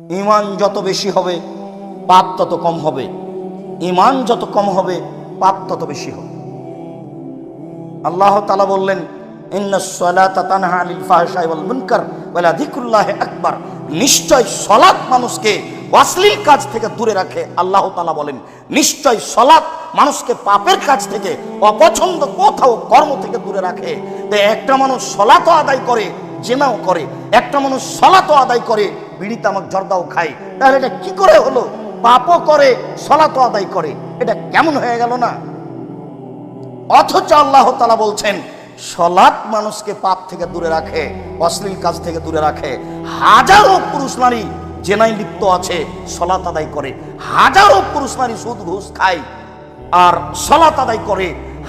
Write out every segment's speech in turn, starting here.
ঈমান যত বেশি হবে পাপ তত কম হবে, ঈমান যত কম হবে পাপ তত বেশি হবে। আল্লাহ তাআলা বললেন, ইন্নাস সালাতা তানহা আনিল ফাহশাই ওয়াল মুনকার ওয়া লাযিকরুল্লাহি আকবার। নিশ্চয় সালাত মানুষকে অশ্লীল কাজ থেকে দূরে রাখে। আল্লাহ তাআলা বলেন, নিশ্চয় সালাত মানুষকে পাপের কাজ থেকে, অপছন্দ কথা ও কর্ম থেকে দূরে রাখে। তো একটা মানুষ সালাতও আদায় করে, জিনাও করে, একটা মানুষ সালাতও আদায় করে, বিড়ি তামাক জর্দাও খায়, তাহলে এটা কি করে হলো? পাপও করে, সালাতও আদায় করে, এটা কেমন হয়ে গেল না? অথচ আল্লাহ তাআলা বলছেন, সালাত মানুষকে পাপ থেকে দূরে রাখে, অশ্লীল কাজ থেকে দূরে রাখে। হাজারো পুরুষ নারী জেনায় লিপ্ত আছে, সালাত আদায় করে। হাজারো পুরুষ নারী সুদ ঘুষ খায় আর সালাত আদায় করে।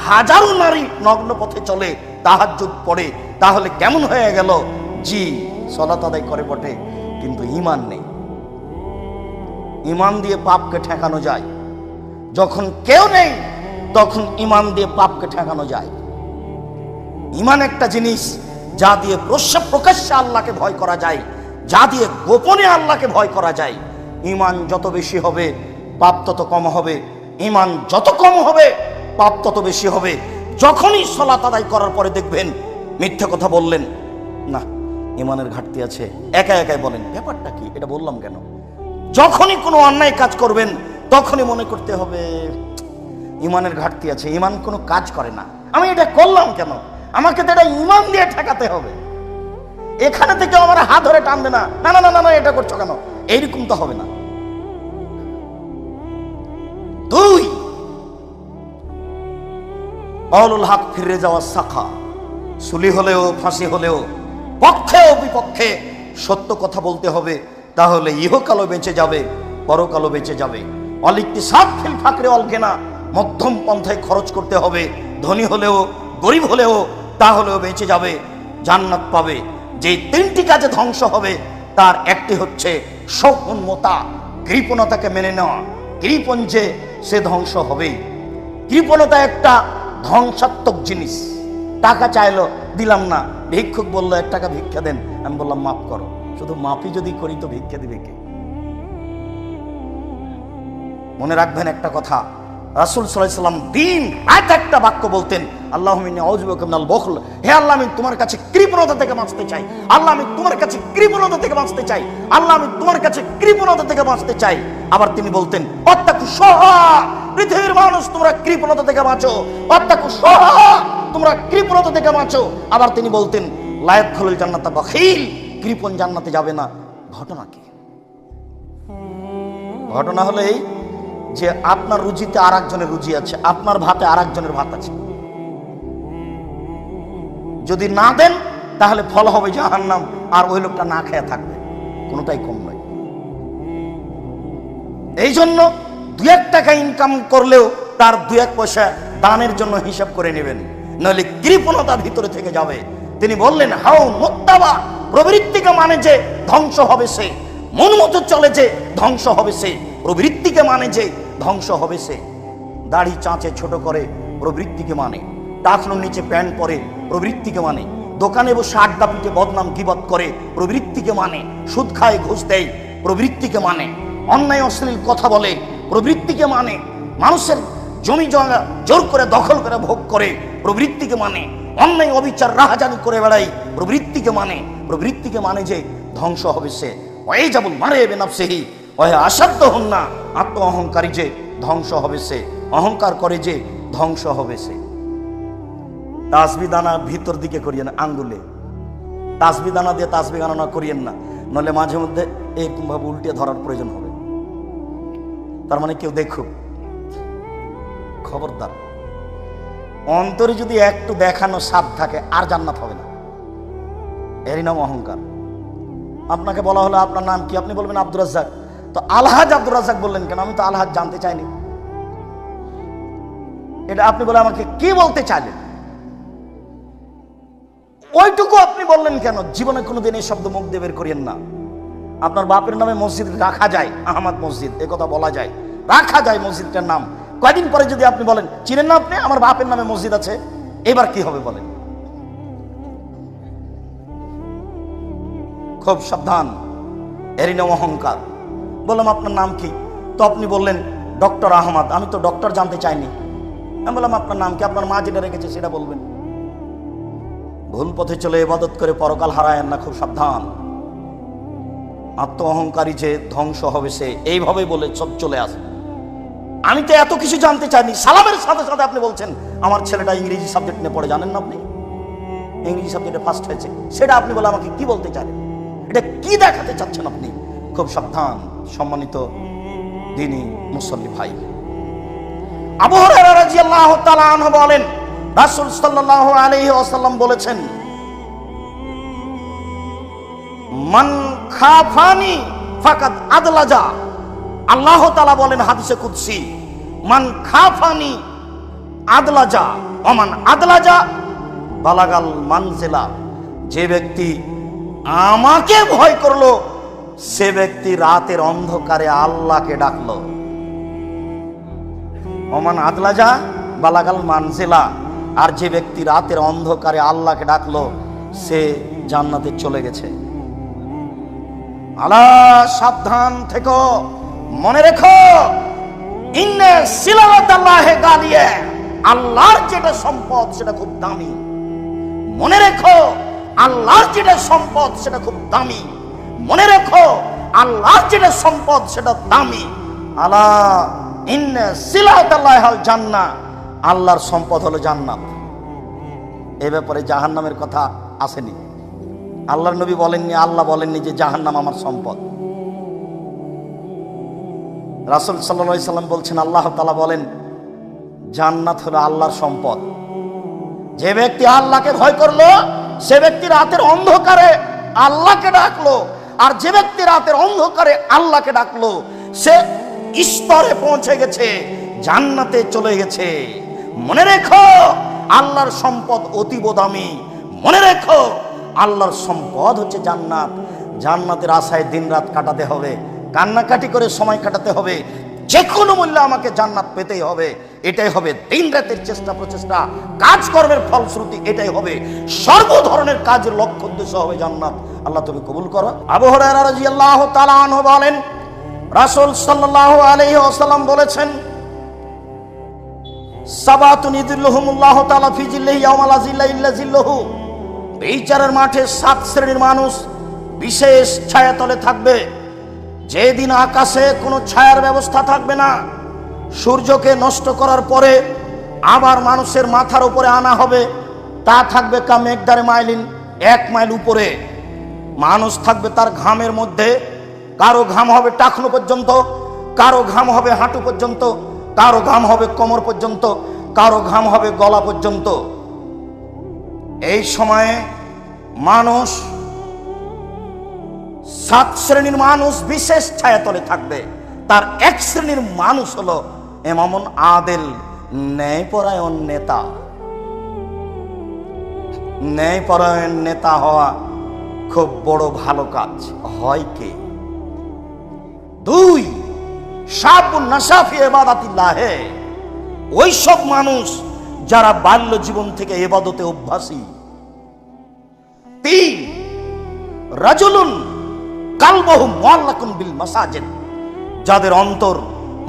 হাজারো নারী নগ্ন পথে চলে, তাহাজ্জুদ পড়ে। তাহলে কেমন হয়ে গেল? জি, সালাত আদায় করে বটে, কিন্তু ঈমান নেই। ঈমান দিয়ে পাপকে ঠেকানো যায়। যখন কেউ নেই তখন ঈমান দিয়ে পাপকে ঠেকানো যায়। ঈমান একটা জিনিস যা দিয়ে প্রকাশ্যে আল্লাহকে ভয় করা যায়, যা দিয়ে গোপনে আল্লাহকে ভয় করা যায়। ঈমান যত বেশি হবে পাপ তত কম হবে, ঈমান যত কম হবে পাপ তত বেশি হবে। যখনই সালাত আদায় করার পরে দেখবেন মিথ্যা কথা বললেন, না ঈমানের ঘাটতি আছে, একা একাই বলেন ব্যাপারটা কি, এটা বললাম কেন? যখনই কোনো অন্যায় কাজ করবেন তখনই মনে করতে হবে ঈমানের ঘাটতি আছে, ঈমান কোনো কাজ করে না, আমি এটা করলাম কেন? আমাকে তো এটা ঈমান দিয়ে ঠেকাতে হবে। এখানে থেকে আমার হাত ধরে টানবে না, না না না না এটা করছো কেন, এইরকম তো হবে না। দুই, আউলুল হক ফিরে যাওয়া শাখা, সুলি হলেও ফাঁসি হলেও পক্ষে ও বিপক্ষে সত্য কথা বলতে হবে, তাহলে ইহকালও বেঁচে যাবে, পরকালও বেঁচে যাবে। অলিকতিসাদ ফিল ফাকরে অল গিনা, মধ্যম পন্থায় খরচ করতে হবে, ধনী হলেও গরিব হলেও তাহলেও বেঁচে যাবে, জান্নাত পাবে। যে তিনটি কাজে ধ্বংস হবে তার একটি হচ্ছে সৌম্যতা, কৃপণতাকে মেনে নেওয়া। কৃপণ যে সে ধ্বংস হবেই। কৃপণতা একটা ধ্বংসাত্মক জিনিস। টাকা চাইলো, দিলাম না, ভিক্ষুক বললো 1 টাকা ভিক্ষা দেন, আমি বললাম মাফ করো। শুধু মাফই যদি করি তো ভিক্ষা দিবে কে? মনে রাখবেন একটা কথা, রাসূল সাল্লাল্লাহু আলাইহি ওয়াসাল্লাম দিন রাত একটা বাক্য বলতেন, আল্লাহুম্মা ইন্নী আউযু বিকা মিনাল বুখল। হে আল্লাহ, আমি তোমার কাছে কৃপণতা থেকে বাঁচতে চাই। আল্লাহ, আমি তোমার কাছে কৃপণতা থেকে বাঁচতে চাই। আল্লাহ, আমি তোমার কাছে কৃপণতা থেকে বাঁচতে চাই। আবার তিনি বলতেন, অত্তাকু সহা, পৃথিবীর মানুষ তোমরা কৃপণতা থেকে বাঁচো, অত্তাকু সহা, তোমরা কৃপণতা থেকে বাঁচো। আবার তিনি বলতেন, লা ইয়াদখুলুল জান্নাতা বাখিল, কৃপণ জান্নাতে যাবে না। ঘটনা কি? ঘটনা হলো এই যে আপনার রুজিতে আর একজনের রুজি আছে, আপনার ভাতে আর একজনের ভাত আছে। যদি না দেন তাহলে ফল হবে জাহান্নাম, আর ওই লোকটা না খেয়ে থাকবে, কোনোটাই কম নয়। এই জন্য 2-1 টাকা ইনকাম করলেও তার 2-1 পয়সা দানের জন্য হিসাব করে নেবেন, নইলে কৃপণতা ভিতরে থেকে যাবে। তিনি বললেন, হাও মুত্তাবা, প্রবৃত্তিকে মানে যে ধ্বংস হবে সে, মন মতো চলে যে ধ্বংস হবে সে, প্রবৃত্তিকে মানে যে ধ্বংস হবে সে। দাড়ি চাঁচে ছোট করে প্রবৃত্তিকে মানে, টাকনুর নিচে প্যান্ট পরে প্রবৃত্তিকে মানে, দোকানে বসে আড্ডা পিটে বদনাম গীবত করে প্রবৃত্তিকে মানে, সুদ খায় ঘুষ দেয় প্রবৃত্তিকে মানে, অন্যায় অশ্লীল কথা বলে প্রবৃত্তিকে মানে, মানুষের জমি জমা জোর করে দখল করে ভোগ করে প্রবৃত্তিকে মানে, অন্যায় অবিচার রাহাজানি করে বেড়াই প্রবৃত্তিকে মানে। প্রবৃত্তিকে মানে যে ধ্বংস হবে সে, ওই যাবুল মারে বেনাফসিহি ওয়া আসাদ্দ হুন্না, আত্ম অহংকারী যে ধ্বংস হবে সে, অহংকার করে যে ধ্বংস হবে সে। তাসবি দানা ভিতর দিকে করিয়েন, আঙ্গুলে তাসবি দানা দিয়ে তাসবি গণনা করিয়েন না, নলে মাঝে মধ্যে এরকম ভাবে উল্টে ধরার প্রয়োজন হবে। তার মানে কেউ দেখুক, খবরদার। অন্তরে যদি একটু দেখানো সাপ থাকে আর জান্নাত হবে না, এরই নাম অহংকার। আপনাকে বলা হলো আপনার নাম কি, আপনি বলবেন আব্দুর রাজ্জাক, তো আলহাজ আব্দুর রাজ্জাক বললেন কেন? আমি তো আলহাজ জানতে চাইনি। এটা আপনি বলে আমাকে কি বলতে চাইলেন, ওইটুকু আপনি বললেন কেন? জীবনে কোনোদিন এই শব্দ মুখ দিয়ে বের করিয়েন না। আপনার বাপের নামে মসজিদ রাখা যায়, আহমদ মসজিদ, এ কথা বলা যায়, রাখা যায় মসজিদটার নাম। কয়দিন পরে যদি আপনি বলেন, চিনেন না আপনি আমার বাপের নামে মসজিদ আছে, এবার কি হবে বলেন? খুব সাবধান। এরই নাম অহংকার। বললাম আপনার নাম কি? তো আপনি বললেন ডক্টর আহমদ। আমি তো ডক্টর জানতে চাইনি। আমি বললাম আপনার নাম কি? আপনার মা যেটা রেখেছে সেটা বলবেন। ভুল পথে চলে ইবাদত করে পরকাল হারায়েন না, খুব সাবধান। আত্ম অহংকারী যে ধ্বংস হবে সে, এইভাবে বলে সব চলে আসে। আমি তো এত কিছু জানতে চাইনি। সালামের সাথে সাথে আপনি বলছেন আমার ছেলেটা ইংরেজি সাবজেক্ট নিয়ে পড়ে, জানেন না আপনি ইংরেজি সাবজেক্টে ফার্স্ট হয়েছে, সেটা আপনি বলে আমাকে কি বলতে চান? এটা কি দেখাতে চাচ্ছেন আপনি? খুব সাবধান সম্মানিত দ্বীনি মুসল্লি ভাই। আবু হুরায়রা রাদিয়াল্লাহু তাআলা আনহু বলেন, রাসূল সাল্লাল্লাহু আলাইহি ওয়াসাল্লাম বলেছেন, মান খাফানি ফাকাদ আদলাজা। আল্লাহ তাআলা বলেন হাদিসে কুদসি, মান খাফানি আদলাজা ওমান আদলাজা বালাগাল মানজিলা। যে ব্যক্তি আমাকে ভয় করলো সে ব্যক্তি রাতের অন্ধকারে আল্লাহকে ডাকলো। ওমান আদলাজা বালাগাল মানজিলা। আর যে ব্যক্তি রাতের অন্ধকারে আল্লাহকে ডাকলো সে জান্নাতে চলে গেছে। আলা সাবধান থেকো, মনে রেখো, ইন্নে সিলাতাল্লাহি গালিয়া। আল্লাহর যেটা সম্পদ সেটা খুব দামি। মনে রেখো, আল্লাহর যেটা সম্পদ সেটা খুব দামি। মনে রেখো, আল্লাহর যেটা সম্পদ সেটা দামি। আলা ইন্নে সিলাতাল্লাহিল জান্নাহ। আল্লাহর সম্পদ হলো জান্নাত। এ ব্যাপারে জাহান্নামের কথা আসেনি। আল্লাহর নবী বলেননি, আল্লাহ বলেননি যে জাহান্নাম আমার সম্পদ। রাসূল সাল্লাল্লাহু আলাইহি সাল্লাম বলছেন, আল্লাহ তাআলা বলেন জান্নাত হলো আল্লাহর সম্পদ। যে ব্যক্তি আল্লাহকে ভয় করলো সে ব্যক্তি রাতের অন্ধকারে আল্লাহকে ডাকলো। আর যে ব্যক্তি রাতের অন্ধকারে আল্লাহকে ডাকলো সে স্তরে পৌঁছে গেছে, জান্নাতে চলে গেছে। মনে রেখো, আল্লাহর সম্পদ অতীব দামি। মনে রেখো, আল্লাহর সম্পদ হচ্ছে জান্নাত। জান্নাতের আশায় দিন রাত কাটাতে হবে, কান্নাকাটি করে সময় কাটাতে হবে। যে কোনো মূল্যে আমাকে জান্নাত পেতেই হবে। এটাই হবে দিন রাতের চেষ্টা প্রচেষ্টা, কাজকর্মের ফলশ্রুতি এটাই হবে। সর্ব ধরনের কাজের লক্ষ্য উদ্দেশ্য হবে জান্নাত। আল্লাহ তুমি কবুল করো। আবু হুরায়রা রাদিয়াল্লাহু তাআলা আনহু বলেন, রাসূল সাল্লাল্লাহু আলাইহি ওয়াসাল্লাম বলেছেন, সাবাতুন ইযিল্লুহুমুল্লাহু তাআলা ফি জিল্লিহি ইয়াওমা লা জিল্লা ইল্লা জিল্লুহু। বিচারের মাঠে 7 শ্রেণীর মানুষ বিশেষ ছায়াতলে থাকবে, যেদিন আকাশে কোনো ছায়ার ব্যবস্থা থাকবে না। সূর্যকে নষ্ট করার পরে আবার মানুষের মাথার উপরে আনা হবে, তা থাকবে কা মেঘদারে মাইলিন, 1 মাইল উপরে। মানুষ থাকবে তার ঘামের মধ্যে। কারো ঘাম হবে টাকনু পর্যন্ত, কারো ঘাম হবে হাঁটু পর্যন্ত, কারো ঘাম হবে কোমর পর্যন্ত, কারো ঘাম হবে গলা পর্যন্ত। এই সময়ে মানুষ 7 শ্রেণীর মানুষ বিশেষ ছায়াতলে থাকবে। তার 1 শ্রেণীর মানুষ হলো ইমামুন আদিল, ন্যায়পরায়ণ নেতা। ন্যায়পরায়ণ নেতা হওয়া খুব বড় ভালো কাজ। হয় কে? 2 শাবুন নাশা ফি ইবাদাতিল্লাহ। ওই সব মানুষ যারা বাল্য জীবন থেকে ইবাদতে অভ্যাসী। 3 রাজুলুন কালবহু মুআল্লাকুন বিল মাসাজিদ। যাদের অন্তর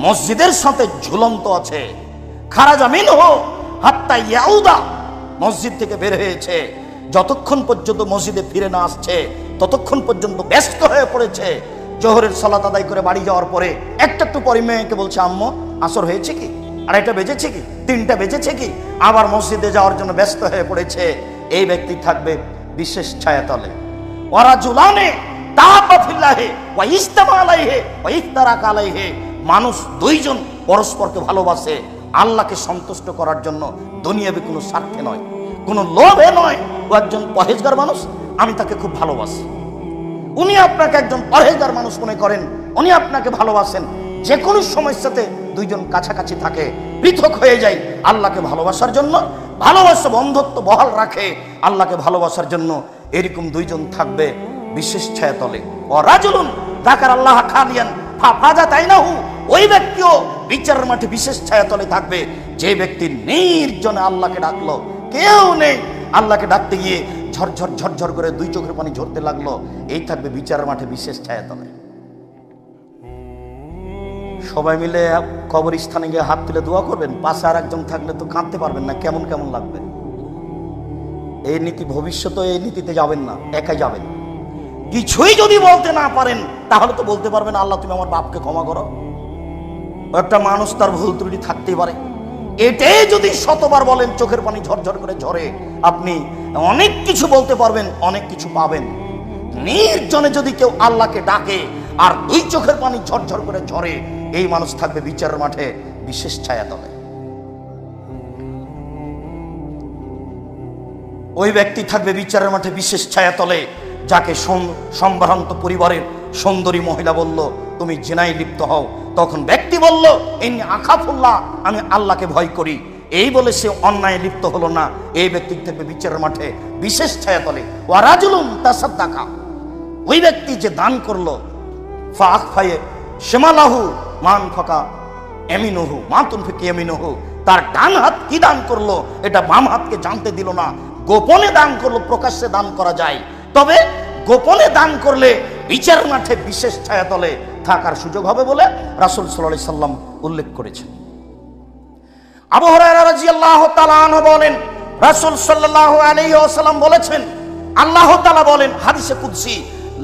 মসজিদের সাথে ঝুলন্ত আছে। খারাজা মিনহু হাত্তা ইয়াউদা। মসজিদ থেকে বের হয়েছে, যতক্ষণ পর্যন্ত মসজিদে ফিরে না আসছে ততক্ষণ পর্যন্ত ব্যস্ত হয়ে পড়েছে। জোহরের সালাত আদায় করে বাড়ি যাওয়ার পরে একটু পরে মেয়েকে বলছে, আম্মু আসর হয়েছে কি, 2টা বেজেছে কি, 3টা বেজেছে কি, আবার মসজিদে যাওয়ার জন্য ব্যস্ত হয়ে পড়েছে। এই ব্যক্তি থাকবে বিশেষ ছায়াতলে। ওয়ারাজুলানে তাআবা ফিল্লাহি ওয়া ইস্তামা আলাইহি ওয়া ইফতারাকা আলাইহি। মানুষ 2 জন পরস্পরকে ভালোবাসে আল্লাহকে সন্তুষ্ট করার জন্য, দুনিয়াবি কোনো স্বার্থে নয়, কোনো লোভে নয়। ও একজন পরহেজগার মানুষ, আমি তাকে খুব ভালোবাসি। উনি আপনাকে একজন পরহেজগার মানুষ মনে করেন, উনি আপনাকে ভালোবাসেন। যে কোনো সমস্যাতে 2 জন কাছাকাছি থাকে, পৃথক হয়ে যায় আল্লাহকে ভালোবাসার জন্য। ভালোবাসা বন্ধুত্ব বহাল রাখে আল্লাহকে ভালোবাসার জন্য। এরকম 2 জন থাকবে বিশেষ ছায়াতলে। ও রাজুলুন যাকার আল্লাহ খালিয়ান ফাফাজাত আইনাহু। ওই ব্যক্তিও বিচারের মাঠে বিশেষ ছায়াতলে থাকবে যে ব্যক্তি নির্জনে আল্লাহকে ডাকলো, কেউ নেই, আল্লাহকে ডাকতে গিয়ে ঝরঝর ঝরঝর করে 2 চোখের পানি ঝরতে লাগলো। এই থাকবে বিচারের মাঠে বিশেষ ছায়াতলে। সবাই মিলে কবরস্থানে গিয়ে হাত তুলে দোয়া করবেন, পাশে আর একজন থাকলে তো কাঁদতে পারবেন না, কেমন কেমন লাগবে। এই নীতি ভবিষ্যতে এই নীতিতে যাবেন না, একাই যাবেন। কিছুই যদি বলতে না পারেন তাহলে তো বলতে পারবেন আল্লাহ তুমি আমার বাপকে ক্ষমা করো। একটা মানুষ তার ভুল ত্রুটি থাকতেই পারে, এটাই যদি শতবার বলেন চোখের পানি ঝরঝর করে ঝরে, আপনি অনেক কিছু বলতে পারবেন, অনেক কিছু পাবেন। নির্জনে যদি কেউ আল্লাহকে ডাকে আর দুই চোখের পানি ঝরঝর করে ঝরে, এই মানুষ থাকবে বিচারের মাঠে বিশেষ ছায়াতলে। ওই ব্যক্তি থাকবে বিচারের মাঠে বিশেষ ছায়াতলে যাকে সম্ভ্রান্ত পরিবারের সুন্দরী মহিলা বলল তুমি জিনায় লিপ্ত হও, তখন ব্যক্তি বলল ইন্নী আখাফুল্লাহ, আমি আল্লাহকে ভয় করি। এই বলে সে অন্যায় লিপ্ত হলো না, এই ব্যক্তি থাকবে বিচারের মাঠে বিশেষ ছায়াতলে। ওয়া রাজুলুন তাসাদ্দাকা, ওই ব্যক্তি যে দান করলো, ফাআখফায়ে শিমালাহু মান ফাকা ইয়ামিনুহু মা তুনফিকু ইয়ামিনুহু, তার ডান হাত কি দান করলো এটা বাম হাতকে জানতে দিল না। গোপনে দান করলো, প্রকাশ্যে দান করা যায়, তবে গোপনে দান করলে বিচার মাঠে বিশেষ ছায়াতলে থাকার সুযোগ হবে বলে রাসূল সাল্লাল্লাহু আলাইহি সাল্লাম উল্লেখ করেছেন। আবু হুরায়রা রাদিয়াল্লাহু তাআলা আনহু বলেন, রাসূল সাল্লাল্লাহু আলাইহি ওয়াসাল্লাম বলেছেন, আল্লাহ তাআলা বলেন হাদিসে কুদসি,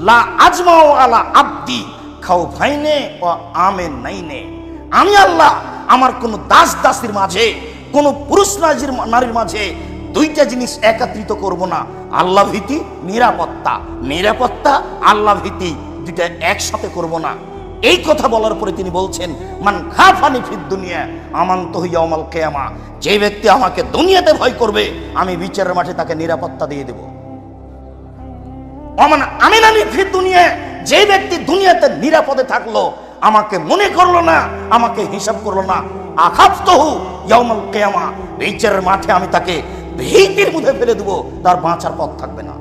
লা আজমাউ আলা আবদি খাউফাইনে ওয়া আমিনাইনে, আমি আল্লাহ আমার কোন দাস দাসীর মাঝে, কোন পুরুষ নারীর মাঝে দুইটা জিনিস একত্রিত করব না, আল্লাহ ভীতি, নিরাপত্তা। নিরাপত্তা, আল্লাহ ভীতি, দুইটা একসাথে করব না। এই কথা বলার পরে তিনি বলছেন, মান খাফানি ফিদ দুনিয়া আমানতু ইয়াউমাল কিয়ামা, যে ব্যক্তি আমাকে দুনিয়াতে ভয় করবে আমি বিচারের মাঠে তাকে নিরাপত্তা দিয়ে দেব। ওমান আমিনানি ফিদ দুনিয়া, যে ব্যক্তি দুনিয়াতে নিরাপদে থাকলো, আমাকে মনে করলো না, আমাকে হিসাব করলো না, আখাফতুহু ইয়াউমাল কিয়ামা, বিচারের মাঠে আমি তাকে ভীতির মধ্যে ফেলে দেবো, তার বাঁচার পথ থাকবে না।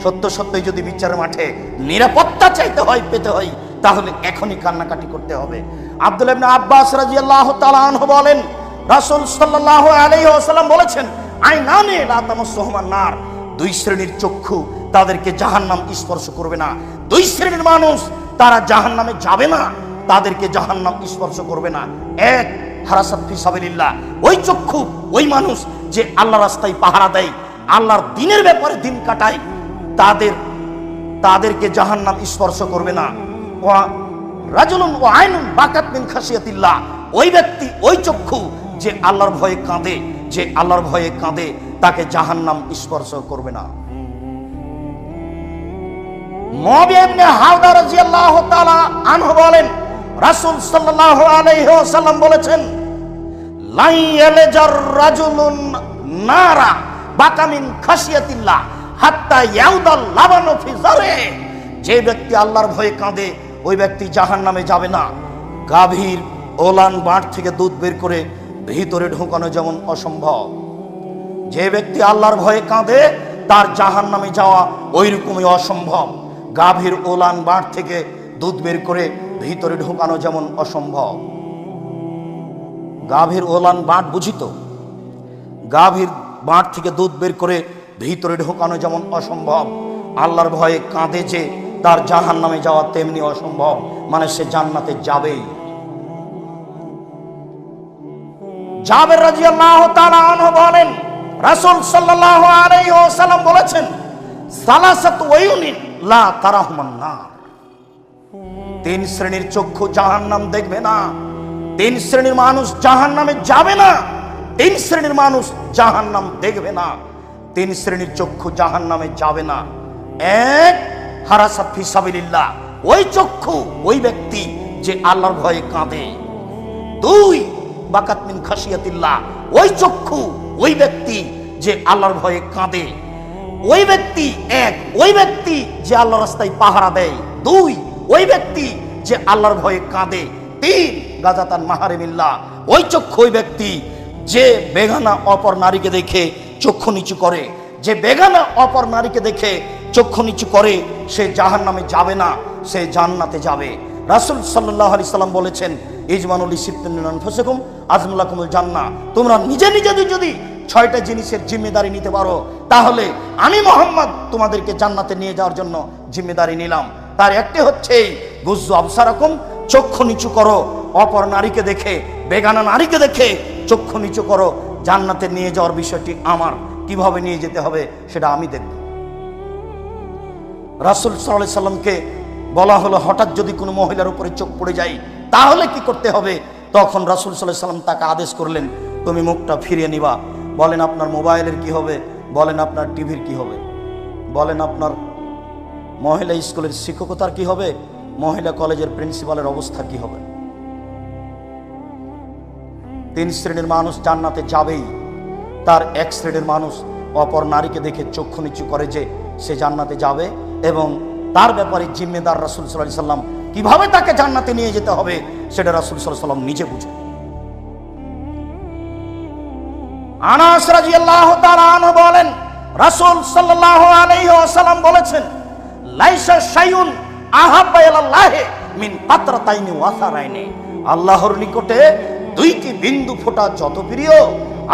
সত্য সত্যই যদি বিচারের মাঠে নিরাপত্তা চাইতে হয়, পেতে হয়, তাহলে এখনই কান্নাকাটি করতে হবে। আব্দুল্লাহ ইবনে আব্বাস রাদিয়াল্লাহু তাআলা আনহু বলেন, রাসূল সাল্লাল্লাহু আলাইহি ওয়াসাল্লাম বলেছেন, আইনানে লা তামাসসুহুমান নার, দুই শ্রেণীর চক্ষু তাদেরকে জাহান্নাম স্পর্শ করবে না। দুই শ্রেণীর মানুষ, তারা জাহান্নামে যাবে না, তাদেরকে জাহান্নাম স্পর্শ করবে না। এক, হারাসাত ফি সাবিলিল্লাহ, ওই চক্ষু, ওই মানুষ যে আল্লাহর রাস্তায় পাহারা দেয়, আল্লাহর দ্বীনের ব্যাপারে দিন কাটায়, তাদেরকে জাহান্নাম স্পর্শ করবে না। ওয়া রাজুলুন ওয়া আইনুন বাকাত মিন খাশিয়াতিল্লাহ, ওই ব্যক্তি, ওই চক্ষু যে আল্লাহর ভয়ে কাঁদে, যে আল্লাহর ভয়ে কাঁদে, তাকে জাহান্নাম স্পর্শ করবে না। মুআবিয়া ইবনে হাওদা রাদিয়াল্লাহু তাআলা আনহু বলেন, রাসূল সাল্লাল্লাহু আলাইহি ওয়াসাল্লাম বলেছেন, লা ইয়ালজার রাজুলুন নারা বাকা মিন খাশিয়াতিল্লাহ হাত্তা ইয়াউদাল লাবানু ফি জারে, যে ব্যক্তি আল্লাহর ভয়ে কাঁদে ওই ব্যক্তি জাহান্নামে যাবে না। গাভীর ওলান বাট থেকে দুধ বের করে ভিতরে ঢোকানো যেমন অসম্ভব, যে ব্যক্তি আল্লাহর ভয়ে কাঁদে তার জাহান্নামে যাওয়া ওই রকমই অসম্ভব। গাভীর ওলান বাট থেকে দুধ বের করে ভিতরে ঢোকানো যেমন অসম্ভব। গাভীর ওলান বাট বুঝিত, গাভীর বাট থেকে দুধ বের করে ভিতরে ঢোকানো যেমন অসম্ভব, আল্লাহর ভয়ে কাঁদে যে তার জাহান্নামে যাওয়া তেমনি অসম্ভব, মানে সে জান্নাতে যাবেই। জাবের রাদিয়াল্লাহু তাআলা আনহু বলেন, রাসূল সাল্লাল্লাহু আলাইহি ওয়াসাল্লাম বলেছেন, সালাসাতু ওয়ায়ুনিন লা তারাহুমান নার, তিন শ্রেণীর চক্ষু জাহান্নাম দেখবে না, তিন শ্রেণীর মানুষ জাহান্নামে যাবে না, তিন শ্রেণীর মানুষ জাহান্নাম দেখবে না, তিন শ্রেণীর চক্ষু জাহান্নামে যাবে না। এক, হারাসাত ফি সাবিলিল্লাহ, ওই চক্ষু, ওই ব্যক্তি যে আল্লাহর ভয়ে কাঁদে। দুই, বাকাত মিন খাশিয়াতিল্লাহ, ওই চক্ষু, ওই ব্যক্তি যে আল্লাহর ভয়ে কাঁদে। ওই ব্যক্তি এক, ওই ব্যক্তি যে আল্লাহর রাস্তায় পাহারা দেয়। দুই, ওই ব্যক্তি যে আল্লাহর ভয়ে কাঁদে। তিন, গাজাতান মাহারিমিল্লাহ, ওই চক্ষু, ওই ব্যক্তি যে বেগানা অপর নারীকে দেখে চক্ষু নিচু করে, যে বেগানা অপর নারীকে দেখে চক্ষু নিচু করে, সে জাহান্নামে যাবে না, সে জান্নাতে যাবে। রাসূল সাল্লাল্লাহু আলাইহি সাল্লাম বলেছেন, ইজমানুল সিত্তিন মিন আনফুসিকুম আযমুলাকুমুল জান্নাহ, তোমরা নিজে নিজে যদি 6টা জিনিসের জিম্মেদারি নিতে পারো, তাহলে আমি মুহাম্মদ তোমাদেরকে জান্নাতে নিয়ে যাওয়ার জন্য জিম্মেদারি নিলাম। তার একটি হচ্ছে গুজ্জু আবসারাকুম চক্ষু নিচু করো, অপর নারীকে দেখে, বেগানা নারীকে দেখে চক্ষু নিচু করো। জান্নাতে নিয়ে যাওয়ার বিষয়টি আমার, কিভাবে নিয়ে যেতে হবে সেটা আমি দেখব। রাসূল সাল্লাল্লাহু আলাইহি সাল্লামকে বলা হলো, হঠাৎ যদি কোনো মহিলার উপরে চোখ পড়ে যায় তাহলে কি করতে হবে? তখন রাসূল সাল্লাল্লাহু আলাইহি সাল্লাম তাকে আদেশ করলেন, তুমি মুখটা ফিরিয়ে নিবা। বলেন আপনার মোবাইলের কি হবে, বলেন আপনার টিভির কি হবে, বলেন আপনার মহিলা স্কুলের শিক্ষকতার কি হবে, মহিলা কলেজের প্রিন্সিপালের অবস্থা কি হবে? 3 শ্রেণীর মানুষ জান্নাতে যাবেই। তার 1 শ্রেণীর মানুষ অপর নারীকে দেখে চক্ষু নিচু করে যে সে জান্নাতে যাবে, এবং তার ব্যাপারে জিম্মেদার রাসূল সাল্লাল্লাহু আলাইহি সাল্লাম কিভাবে তাকে জান্নাতে নিয়ে যেতে হবে সেটা রাসূল সাল্লাল্লাহু আলাইহি সাল্লাম নিজে বুঝেন। আনাস রাদিয়াল্লাহু তাআলা আনহু বলেন, রাসূল সাল্লাল্লাহু আলাইহি ওয়াসাল্লাম বলেছেন, লাইসা শাইউন আহাব্বা ইলাল্লাহি মিন কাতরাতাইনি ওয়াসারাইনি। আল্লাহর নিকটে 2টি বিন্দু ফোঁটা যত প্রিয়,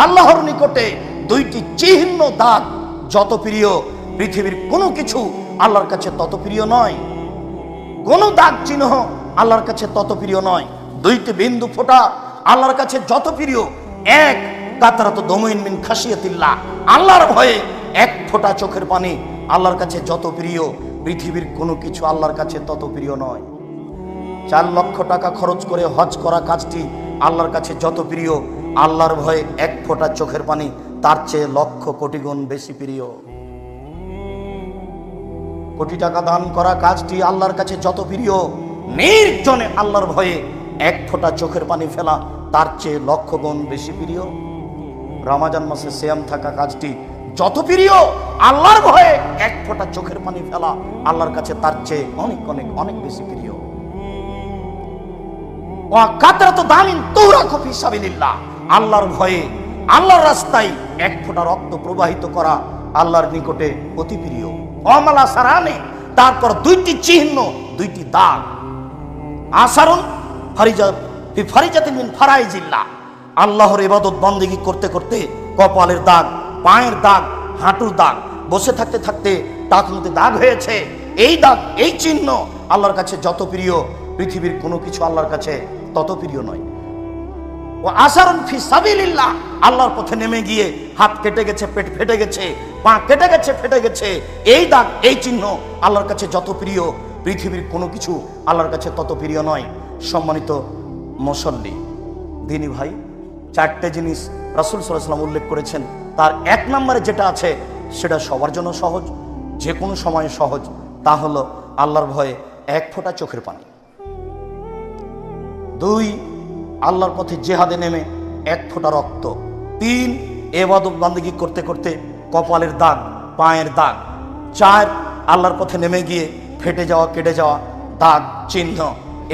আল্লাহর নিকটে 2টি চিহ্ন দাগ যত প্রিয়, পৃথিবীর কোনো কিছু আল্লাহর কাছে তত প্রিয় নয়। কোনো দাগ চিহ্ন আল্লাহর কাছে তত প্রিয় নয়। 2টি বিন্দু ফোঁটা আল্লাহর কাছে যত প্রিয়, এক কাতরাতু দমইন মিন খাশিয়াতিল্লাহ, আল্লাহর ভয়ে 1 ফোঁটা চোখের পানি আল্লাহর কাছে যত প্রিয়, পৃথিবীর কোনো কিছু আল্লাহর কাছে তত প্রিয় নয়। 4 লক্ষ টাকা খরচ করে হজ করা কাজটি আল্লাহর কাছে যত প্রিয়, আল্লাহর ভয়ে 1 ফোঁটা চোখের পানি তার চেয়ে লক্ষ কোটি গুণ বেশি প্রিয়। কোটি টাকা দান করা কাজটি আল্লাহর কাছে যত প্রিয়, নির্জনে আল্লাহর ভয়ে 1 ফোঁটা চোখের পানি ফেলা তার চেয়ে লক্ষ গুণ বেশি প্রিয়। রমজান মাসে সিয়াম থাকা কাজটি যত প্রিয়, আল্লাহর ভয়ে 1 ফোঁটা চোখের পানি ফেলা আল্লাহর কাছে তার চেয়ে অনেক অনেক অনেক বেশি প্রিয়। ওয়া কাতরাতু দামিন তুরাকু ফি সাবিলিল্লাহ, আল্লাহর ভয়ে আল্লাহর রাস্তায় 1 ফোঁটা রক্ত প্রবাহিত করা আল্লাহর নিকটে অতি প্রিয়। অমালা সারানে, তারপর 2টি চিহ্ন, 2টি দাগ। আসারুন ফারিজাতিন মিন ফারাইজিল্লাহ, আল্লাহর ইবাদত বন্দেগী করতে করতে কপালের দাগ, পায়ের দাগ, হাঁটুর দাগ, বসে থাকতে থাকতে টাকনুতে দাগ হয়েছে, এই দাগ, এই চিহ্ন আল্লাহর কাছে যত প্রিয়, পৃথিবীর কোনো কিছু আল্লাহর কাছে তত প্রিয় নয়। ও আসারুন ফি সাবিলিল্লাহ, আল্লাহর পথে নেমে গিয়ে হাত কেটে গেছে, পেট ফেটে গেছে, পা কেটে গেছে, ফেটে গেছে, এই দাগ, এই চিহ্ন আল্লাহর কাছে যত প্রিয়, পৃথিবীর কোনো কিছু আল্লাহর কাছে তত প্রিয় নয়। সম্মানিত মুসল্লি, দিনী ভাই, 4টে জিনিস রাসূল সাল্লাল্লাহু আলাইহি সাল্লাম উল্লেখ করেছেন। তার 1 নম্বরে যেটা আছে সেটা সবার জন্য সহজ, যে কোনো সময়ে সহজ, তা হলো আল্লাহর ভয়ে 1 ফোঁটা চোখের পানি। 2, আল্লাহর পথে জিহাদে নেমে 1 ফোঁটা রক্ত। 3, ইবাদত বন্দেগী করতে করতে কপালের দাগ, পায়ের দাগ। 4, আল্লাহর পথে নেমে গিয়ে ফেটে যাওয়া, কেটে যাওয়া দাগ, চিহ্ন।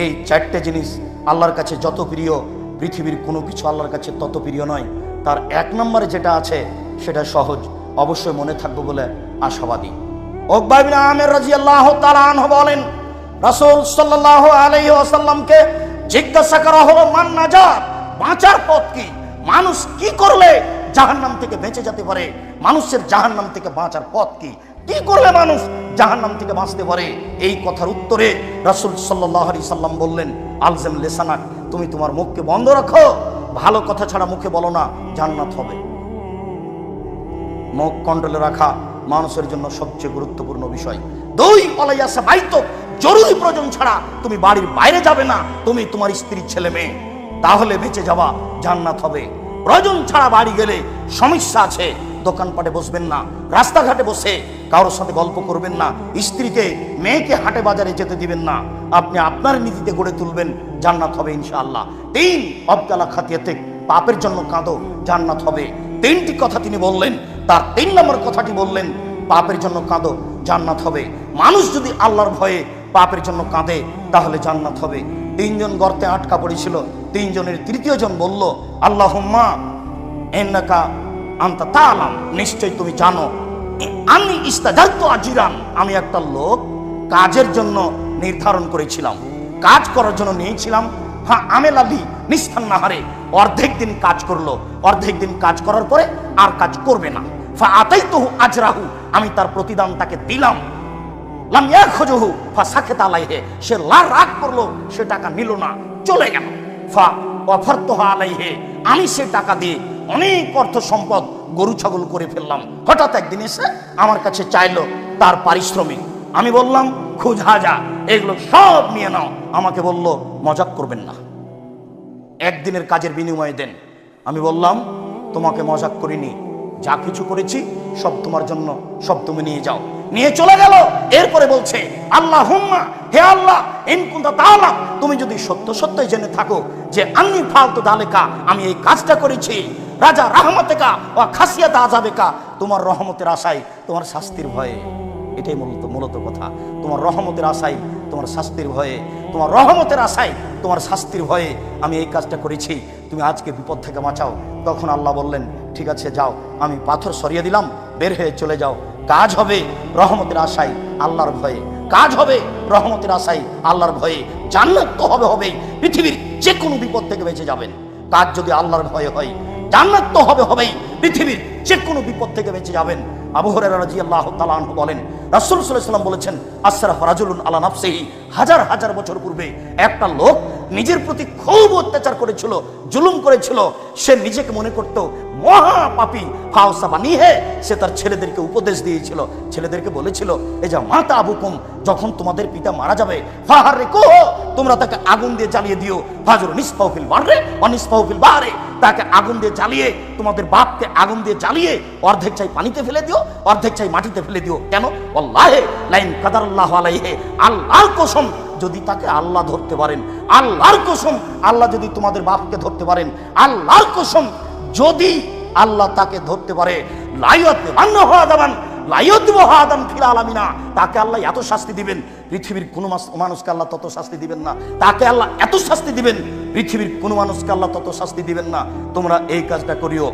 এই 4টে জিনিস আল্লাহর কাছে যত প্রিয়, পৃথিবীর কোনো কিছু আল্লাহর কাছে তত প্রিয় নয়। তার 1 নম্বরে যেটা আছে সেটা সহজ, অবশ্যই মনে থাকবে বলে আশাবাদী। উকবা ইবনে আমির রাদিয়াল্লাহু তাআলা আনহু বলেন, রাসূল সাল্লাল্লাহু আলাইহি ওয়াসাল্লামকে জিজ্ঞাসা করা হলো, মান নাজাত, বাঁচার পথ কি? মানুষ কি করলে জাহান্নাম থেকে বেঁচে যেতে পারে? মানুষের জাহান্নাম থেকে বাঁচার পথ কি? কি করলে মানুষ জাহান্নাম থেকে বাঁচতে পারে? এই কথার উত্তরে রাসূল সাল্লাল্লাহু আলাইহি সাল্লাম বললেন, আলজাম লিসানাক, তুমি তোমার মুখকে বন্ধ রাখো, ভালো কথা ছাড়া মুখে বলো না, জান্নাত হবে। মুখ কন্ট্রোলে রাখা মানুষের জন্য সবচেয়ে গুরুত্বপূর্ণ বিষয়। 2, ওয়ালাইয়াসা বাইতুক, জরুরি প্রয়োজন ছাড়া তুমি বাড়ির বাইরে যাবে না, তুমি তোমার স্ত্রী, ছেলে মেয়ে, তাহলে বেঁচে যাওয়া, জান্নাত হবে। প্রয়োজন ছাড়া বাড়ি গেলে সমস্যা আছে, দোকানপাটে বসবেন না, রাস্তাঘাটে বসে কারোর সাথে গল্প করবেন না, স্ত্রীকে, মেয়েকে হাটে বাজারে যেতে দিবেন না, আপনি আপনার নীতিতে গড়ে তুলবেন, জান্নাত হবে ইনশাআল্লাহ। 3, অবতালা খাতিয়াতে, পাপের জন্য কাঁদো, জান্নাত হবে। 3টি কথা তিনি বললেন, তার 3 নম্বর কথাটি বললেন, পাপের জন্য কাঁদো, জান্নাত হবে। মানুষ যদি আল্লাহর ভয়ে পাপের জন্য কাঁদে তাহলে জান্নাত হবে। 3 জন গর্তে আটকা পড়েছিল, 3 জনের 3য় জন বলল, আল্লাহুম্মা ইন্নাকা আনতা তাআলাম, নিশ্চয় তুমি জানো, আমি ইস্তাজারতু আজিরান, আমি একটা লোক কাজের জন্য নির্ধারণ করেছিলাম, কাজ করার জন্য নিয়েছিলাম। হ্যাঁ, আমেল আলী নিস্তান নাহারে, অর্ধেক দিন কাজ করলো, অর্ধেক দিন কাজ করার পরে আর কাজ করবে না। ফা আতাইতুহু আজরাহু, আমি তার প্রতিদান তাকে দিলাম। লাম ইয়াখুজুহু ফাসাকাতা আলাইহি, সে রাগ করলো, সে টাকা নিল না, চলে গেল। ফা ওয়াফারতুহা আলাইহি, আমি সে টাকা দিয়ে অনেক অর্থ সম্পদ গরু ছাগল করে ফেললাম। হঠাৎ একদিন এসে আমার কাছে চাইলো তার পারিশ্রমিক। আমি বললাম খুজ হাজা, এগুলো সব নিয়ে নাও। আমাকে বলল মজাক করবেন না, একদিনের কাজের বিনিময়ে দেন। আমি বললাম তোমাকে মজাক করিনি, যা কিছু করেছি সব তোমার জন্য, সব তুমি নিয়ে যাও। নিয়ে চলে গেল। এরপরে বলছে আল্লাহুম্মা, হে আল্লাহ, ইন কুনতা তাআলাম, তুমি যদি সত্য সত্যই জেনে থাকো যে আন্নী ফালতু দালেকা, আমি এই কাজটা করেছি রাজা রাহমাতেকা ওয়া খাসিয়াত আযাবেকা, তোমার রহমতের আশায়, তোমার শাস্তির ভয়ে। এটাই মূলত কথা। তোমার রহমতের আশায়, তোমার শাস্তির ভয়ে, তোমার রহমতের আশায়, তোমার শাস্তির ভয়ে আমি এই কাজটা করেছি, তুমি আজকে বিপদ থেকে বাঁচাও। তখন আল্লাহ বললেন ঠিক আছে যাও, আমি পাথর সরিয়ে দিলাম, বের হয়ে চলে যাও। কাজ হবে রহমতের আশায়, আল্লাহর ভয়ে। কাজ হবে রহমতের আশায়, আল্লাহর ভয়ে। জান্নাত তো হবেই, পৃথিবীর যে কোনো বিপদ থেকে বেঁচে যাবেন। কাজ যদি আল্লাহর ভয়ে হয়, জান্নাত তো হবেই, পৃথিবীর যে কোনো বিপদ থেকে বেঁচে যাবেন। আবু হুরায়রা রাদিয়াল্লাহু তাআলা আনহু বলেন, রাসূল সাল্লাল্লাহু আলাইহি ওয়াসাল্লাম বলেছেন, আসরাফা রাজুলুন আলা নাফসিহি, হাজার হাজার বছর পূর্বে একটা লোক নিজের প্রতি খুব অত্যাচার করেছিল, জুলুম করেছিল। সে নিজেকে মনে করত মহা পাপী। ফাওসা বানিহে, সে তার ছেলেদেরকে উপদেশ দিয়েছিল, ছেলেদেরকে বলেছিল এই যে মাতা আবুকুম, যখন তোমাদের পিতা মারা যাবে, ফাহারিকুহু, তোমরা তাকে আগুন দিয়ে জ্বালিয়ে দিও। ফাজরু নিসফাহু ফিল বাররি ওয়া নিসফাহু ফিল বাহরি, তাকে আগুন দিয়ে জ্বালিয়ে, তোমাদের বাপকে আগুন দিয়ে জ্বালিয়ে অর্ধেক চাই পানিতে ফেলে দিও, অর্ধেক চাই মাটিতে ফেলে দিও। কেন? আল্লাহে লাইন কাদারাল্লাহু আলাইহি, আল্লাহর কসম যদি তাকে আল্লাহ ধরতে পারেন, আল্লাহর কসম আল্লাহ যদি তোমাদের বাপকে ধরতে পারেন, আল্লাহর কসম যদি আল্লাহ তাকে ধরতে পারে, তাকে আল্লাহ এত শাস্তি দিবেন, পৃথিবীর কোন মানুষকে আল্লাহ তত শাস্তি দিবেন না। তাকে আল্লাহ এত শাস্তি দিবেন, পৃথিবীর কোন মানুষকে আল্লাহ তত শাস্তি দিবেন না। তোমরা এই কাজটা করিও।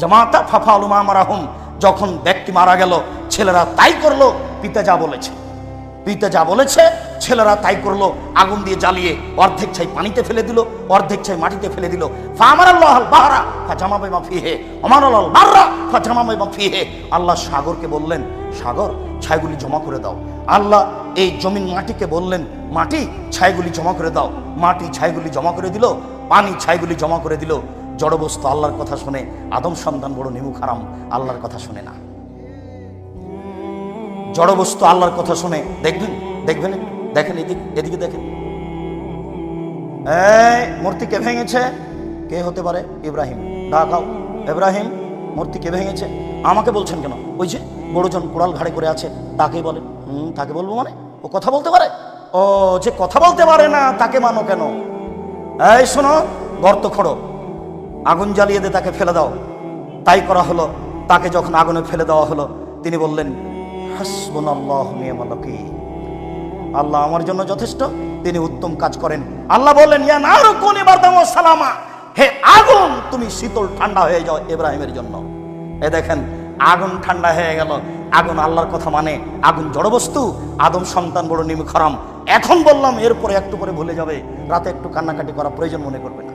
জামাতা ফাফালু মা মারাহুম, যখন ব্যক্তি মারা গেল, ছেলেরা তাই করলো, পিতা যা বলেছে, পিতা যা বলেছে ছেলেরা তাই করলো। আগুন দিয়ে জ্বালিয়ে অর্ধেক ছাই পানিতে ফেলে দিল, অর্ধেক ছাই মাটিতে ফেলে দিল। ফামারাল্লাহুল বাহরা ফাজামা বাইমা ফিহে আমারাল বাররা ফাজামা বাইমা ফিহে, আল্লাহ সাগরকে বললেন সাগর ছাইগুলি জমা করে দাও। আল্লাহ এই জমিন মাটিকে বললেন মাটি ছাইগুলি জমা করে দাও। মাটি ছাইগুলি জমা করে দিল, পানি ছাইগুলি জমা করে দিল। জড়বস্তু আল্লাহর কথা শুনে, আদম সন্তান বড় নিমুখ হারাম, আল্লাহর কথা শুনে না। জড়বস্তু আল্লাহর কথা শুনে, দেখবেন দেখবেন দেখেন, এদিকে দেখেন, এই মূর্তি কে ভেঙেছে? কে হতে পারে? ইব্রাহিম। ডাকাও, ইব্রাহিম মূর্তি কে ভেঙেছে? আমাকে বলছেন কেন? ওই যে বড়জন কোড়াল ঘাড়ে করে আছে, তাকেই বলেন। তাকে বলবো মানে? ও কথা বলতে পারে? ও যে কথা বলতে পারে না তাকে মানো কেন? এই শোনো, গর্ত খোঁড়ো, আগুন জ্বালিয়ে দে, তাকে ফেলে দাও। তাই করা হলো। তাকে যখন আগুনে ফেলে দেওয়া হলো, তিনি বললেন হাসবুনাল্লাহু নি'মাল ওয়াকিল, আল্লাহ আমার জন্য যথেষ্ট, তিনি উত্তম কাজ করেন। আল্লাহ বললেন ইয়া নারু কুনি বারদাম ওয়া সালামা, হে আগুন তুমি শীতল ঠান্ডা হয়ে যাও ইব্রাহিমের জন্য। এ দেখেন আগুন ঠান্ডা হয়ে গেল। আগুন আল্লাহর কথা মানে, আগুন জড়বস্তু, আদম সন্তান বড় নিমুখ হারাম। এখন বললাম, এরপরে একটু পরে ভুলে যাবে, রাতে একটু কান্নাকাটি করা প্রয়োজন মনে করবে না,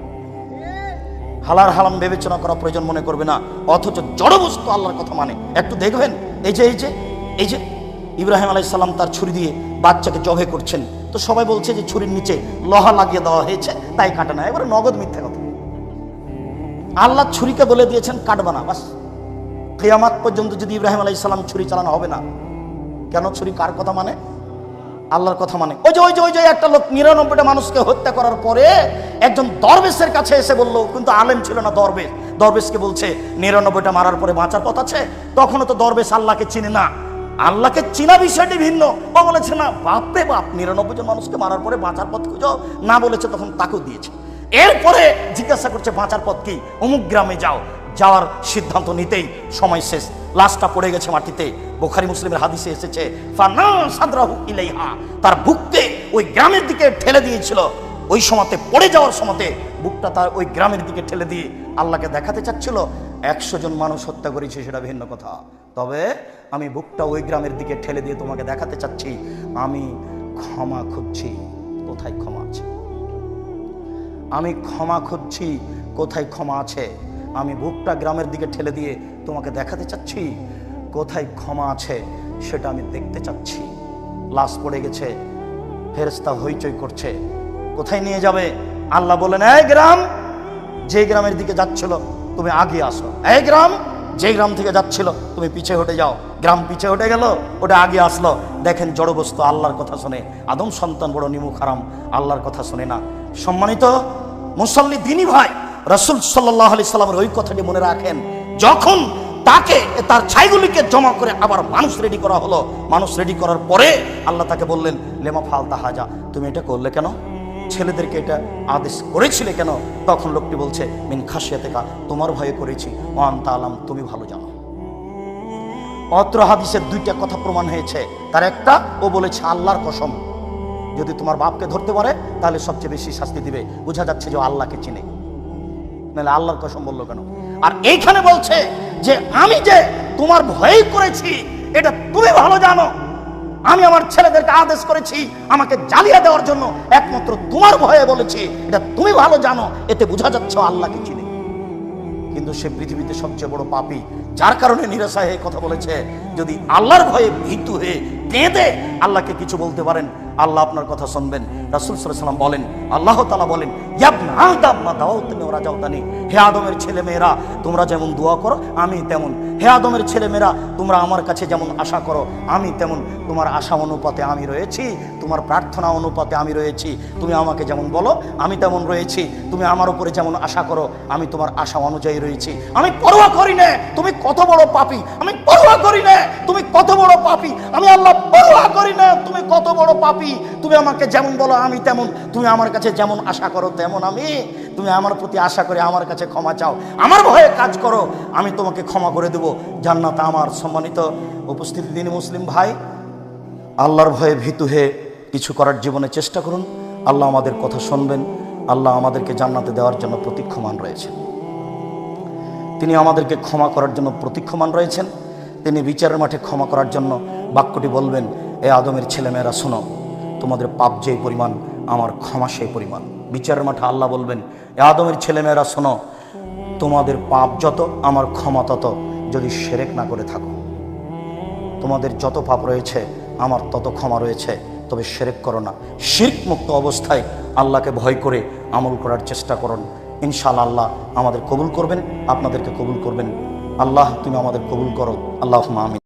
হালাল হারাম বিবেচনা করা প্রয়োজন মনে করবে না, অথচ জড়বস্তু আল্লাহর কথা মানে। একটু দেখবেন এই যে ইব্রাহিম আলাইহিস সালাম তার ছুরি দিয়ে বাচ্চাকে জবে করছেন, তো সবাই বলছে যে ছুরির নিচে লোহা লাগিয়ে দেওয়া হয়েছে তাই কাটে না। এবারে নগদ মিথ্যা কথা। আল্লাহ ছুরিকে বলে দিয়েছেন কাটবা না, বাস। কিয়ামত পর্যন্ত যদি ইব্রাহিম আলাইহিস সালাম ছুরি চালানো হবে না। কেন? ছুরি কার কথা মানে? আল্লাহর কথা মানে। ওই যে একটা লোক 99টা মানুষকে হত্যা করার পরে একজন দরবেশের কাছে এসে বলল, কিন্তু আলেম ছিল না, দরবেশকে বলছে 99টা মারার পরে বাঁচার পথ আছে। তখনও তো দরবেশ আল্লাহকে চিনে না, আল্লাহকে চিনা বিষয়টি ভিন্ন। ও বলেছে না, বাপরে বাপ, 99 জন মানুষকে মারার পরে বাঁচার পথ খুঁজো না বলেছে, তখন তাকেও দিয়েছে। এরপরে জিজ্ঞাসা করছে বাঁচার পথ কি? অমুক গ্রামে যাও। যাওয়ার সিদ্ধান্ত নিতেই সময় শেষ, লাশটা পড়ে গেছে মাটিতে। বুখারী মুসলিমের হাদিসে এসেছে ফানা সাদরাহু ইলাইহা, তার বুককে ওই গ্রামের দিকে ঠেলে দিয়েছিল। ওই সময়তে পড়ে যাওয়ার সময়তে বুকটা তার ওই গ্রামের দিকে ঠেলে দিয়ে আল্লাহকে দেখাতে চাচ্ছিল 100 জন মানুষ হত্যা করেছে, সেটা ভিন্ন কথা, তবে আমি বুকটা ওই গ্রামের দিকে ঠেলে দিয়ে তোমাকে দেখাতে চাচ্ছি আমি ক্ষমা খুঁজছি, কোথায় ক্ষমা আছে? আমি ক্ষমা খুঁজছি, কোথায় ক্ষমা আছে? আমি বুকটা গ্রামের দিকে ঠেলে দিয়ে তোমাকে দেখাতে চাচ্ছি কোথায় ক্ষমা আছে। সেটা আমি দেখতে চাচ্ছি। লাশ পড়ে গেছে, ফেরেশতা হইচই করছে, কোথায় নিয়ে যাবে? আল্লাহ বলেন, এই গ্রাম, যে গ্রামের দিকে যাচ্ছিল তুমি আগে আসো। এই গ্রাম, যে গ্রাম থেকে যাচ্ছিল তুমি পিছে হটে যাও। গ্রাম পিছে হটে গেল, ওটা আগে আসলো। দেখেন জড়বস্তু আল্লাহর কথা শুনে, আদম সন্তান বড় নিমুখ হারাম, আল্লাহর কথা শুনে না। সম্মানিত মুসল্লি দিনী ভাই, রাসূল সাল্লাল্লাহু আলাইহি সাল্লামের ওই কথাটি মনে রাখেন। যখন তাকে তার ছাইগুলিকে জমা করে আবার মানুষ রেডি করা হলো, মানুষ রেডি করার পরে আল্লাহ তাকে বললেন, লেমা ফালতা হাজা, তুমি এটা করলে কেন? ছেলেদেরকে এটা আদেশ করেছিলে কেন? তখন লোকটি বলছে, মিন খাশিয়াতিকা, তোমার ভয়ে করেছি, ওয়া আনতা আলাম, তুমি ভালো জানো। অত্র হাদিসের দুইটা কথা প্রমাণ হয়েছে। তার একটা, ও বলেছে আল্লাহর কসম, যদি তোমার বাপকে ধরতে পারে তাহলে সবচেয়ে বেশি শাস্তি দিবে। বোঝা যাচ্ছে যে আল্লাহকে চিনে, নাহলে আল্লাহর কসম বললো কেন? আর এইখানে বলছে যে আমি যে তোমার ভয় করেছি এটা তুমি ভালো জানো। আমি আমার ছেলেদেরকে আদেশ করেছি আমাকে জ্বালিয়ে দেওয়ার জন্য, একমাত্র তোমার ভয়ে বলেছি, এটা তুমি ভালো জানো। এতে বোঝা যাচ্ছে আল্লাহকে চিনে। কিন্তু সে পৃথিবীতে সবচেয়ে বড় পাপী, যার কারণে নিরাশা হয়ে কথা বলেছে। যদি আল্লাহর ভয়ে ভীতু হয়ে কেঁদে আল্লাহকে কিছু বলতে পারেন, আল্লাহ আপনার কথা শুনবেন। রাসূল সাল্লাল্লাহু আলাইহি ওয়াসাল্লাম বলেন, আল্লাহ তাআলা বলেন, ইয়াবনা আদম মা দাওয়াতনি ওয়া রাজাউতানি, হে আদমের ছেলে মেয়েরা তোমরা যেমন দোয়া করো আমি তেমন। হে আদমের ছেলে মেয়েরা তোমরা আমার কাছে যেমন আশা করো আমি তেমন। তোমার আশা অনুপাতে আমি রয়েছি, তোমার প্রার্থনা অনুপাতে আমি রয়েছি। তুমি আমাকে যেমন বলো আমি তেমন রয়েছি। তুমি আমার উপরে যেমন আশা করো আমি তোমার আশা অনুযায়ী রয়েছি। আমি পরোয়া করি না তুমি কত বড় পাপী, আমি পরোয়া করি না তুমি কত বড় পাপী, আমি আল্লাহ পরোয়া করি না তুমি কত বড় পাপী। তুমি আমাকে যেমন বলো আমি তেমন, তুমি আমার কাছে যেমন আশা করো তেমন আমি। তুমি আমার প্রতি আশা করে আমার কাছে ক্ষমা চাও, আমার ভয়ে কাজ করো, আমি তোমাকে ক্ষমা করে দেব, জান্নাত আমার। সম্মানিত উপস্থিতি দিনী মুসলিম ভাই, আল্লাহর ভয়ে ভীতু হয়ে কিছু করার জীবনে চেষ্টা করুন। আল্লাহ আমাদের কথা শুনবেন। আল্লাহ আমাদেরকে জান্নাতে দেওয়ার জন্য প্রতীক্ষমান রয়েছেন। তিনি আমাদেরকে ক্ষমা করার জন্য প্রতীক্ষমান রয়েছেন। তিনি বিচারের মাঠে ক্ষমা করার জন্য বাক্যটি বলবেন, এ আদমের ছেলেমেয়েরা শোনো, তোমাদের পাপ যেই পরিমাণ আমার ক্ষমা সেই পরিমাণ। বিচারের মাঠে আল্লাহ বলবেন, এ আদমের ছেলেমেয়েরা শোনো, তোমাদের পাপ যত আমার ক্ষমা তত, যদি শিরক না করে থাকো। তোমাদের যত পাপ রয়েছে আমার তত ক্ষমা রয়েছে, তবে শিরক করো না। শিরক মুক্ত অবস্থায় আল্লাহকে ভয় করে আমল করার চেষ্টা করুন। ইনশাআল্লাহ আল্লাহ আমাদের কবুল করবেন, আপনাদেরকে কবুল করবেন। আল্লাহ তুমি আমাদের কবুল করো, আল্লাহুম্মা আমিন।